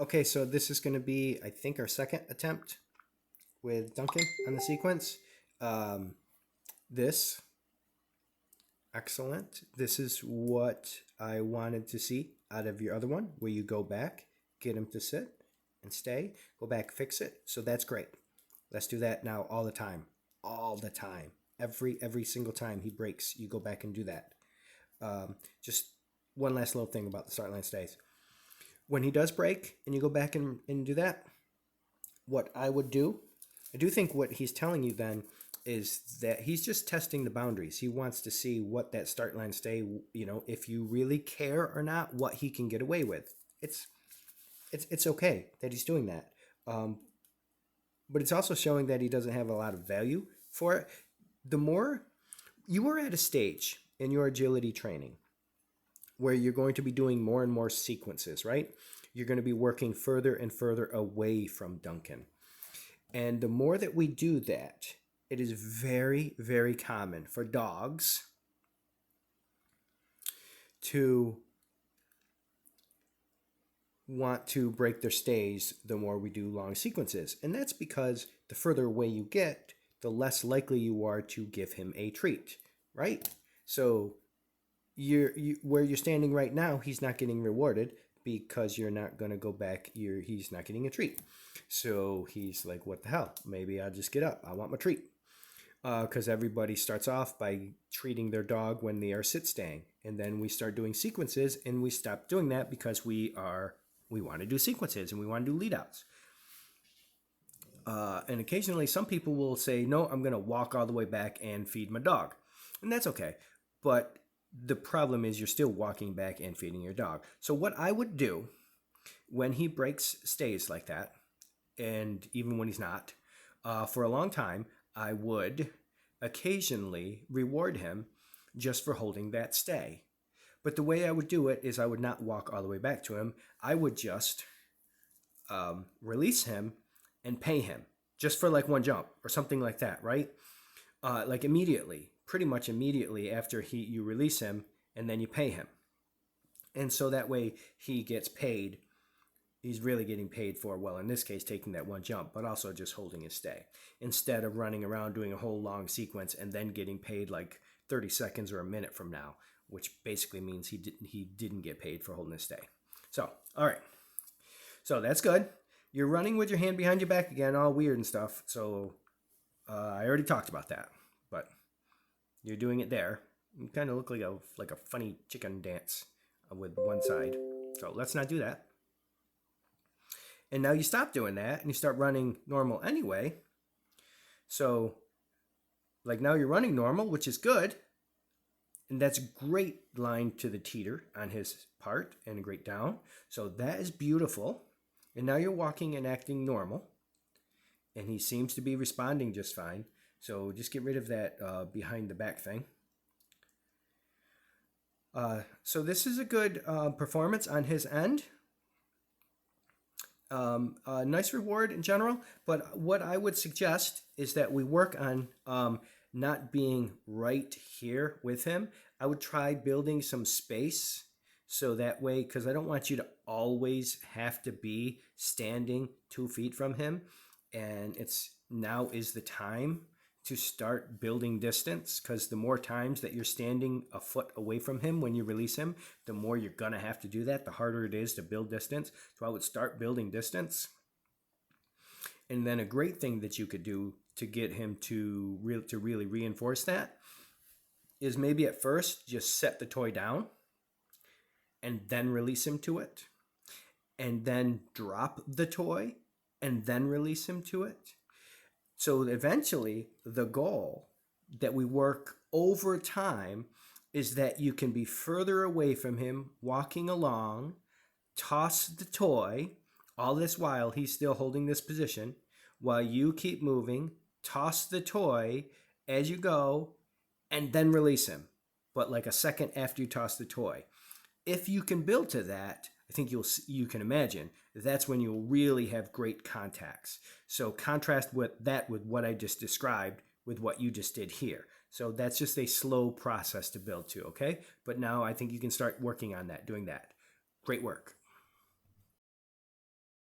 Okay, so this is going to be, I think, our second attempt with Duncan on the sequence. Um, this, excellent. This is what I wanted to see out of your other one, where you go back, get him to sit and stay, go back, fix it. So that's great. Let's do that now all the time. All the time. Every single time he breaks, you go back and do that. Just one last little thing about the start line stays. When he does break and you go back and do that, what I would do, I do think what he's telling you then is that he's just testing the boundaries. He wants to see what that start line stay, if you really care or not, what he can get away with. It's okay that he's doing that. But it's also showing that he doesn't have a lot of value for it. The more you are at a stage in your agility training where you're going to be doing more and more sequences, right? You're going to be working further and further away from Duncan. And the more that we do that, it is very, very common for dogs to want to break their stays the more we do long sequences. And that's because the further away you get, the less likely you are to give him a treat, right? So where you're standing right now, he's not getting rewarded because you're not going to go back. He's not getting a treat. So he's like, what the hell? Maybe I'll just get up. I want my treat. Because everybody starts off by treating their dog when they are sit staying. And then we start doing sequences and we stop doing that because we want to do sequences and we want to do lead outs. And occasionally some people will say, no, I'm going to walk all the way back and feed my dog. And that's okay. But the problem is you're still walking back and feeding your dog. So what I would do when he breaks stays like that, and even when he's not, for a long time, I would occasionally reward him just for holding that stay. But the way I would do it is I would not walk all the way back to him. I would just release him and pay him just for like one jump or something like that, right? Like immediately, pretty much immediately after you release him, and then you pay him. And so that way he gets paid. He's really getting paid for, well, in this case, taking that one jump, but also just holding his stay. Instead of running around doing a whole long sequence and then getting paid like 30 seconds or a minute from now, which basically means he didn't get paid for holding his stay. So, all right. So that's good. You're running with your hand behind your back again, all weird and stuff. So I already talked about that, but you're doing it there. You kind of look like a funny chicken dance with one side. So let's not do that. And now you stop doing that and you start running normal anyway. So like now you're running normal, which is good. And that's a great line to the teeter on his part and a great down. So that is beautiful. And now you're walking and acting normal. And he seems to be responding just fine. So just get rid of that behind the back thing. So this is a good performance on his end. Nice reward in general, but what I would suggest is that we work on not being right here with him. I would try building some space so that way, because I don't want you to always have to be standing 2 feet from him, and now is the time to start building distance, because the more times that you're standing a foot away from him when you release him, the more you're going to have to do that, the harder it is to build distance. So I would start building distance. And then a great thing that you could do to get him to really reinforce that is maybe at first just set the toy down and then release him to it, and then drop the toy and then release him to it. So eventually, the goal that we work over time is that you can be further away from him, walking along, toss the toy, all this while he's still holding this position, while you keep moving, toss the toy as you go, and then release him. But like a second after you toss the toy. If you can build to that, I think you can imagine that's when you'll really have great contacts. So contrast with what I just described with what you just did here. So that's just a slow process to build to, okay? But now I think you can start working on that, doing that. Great work.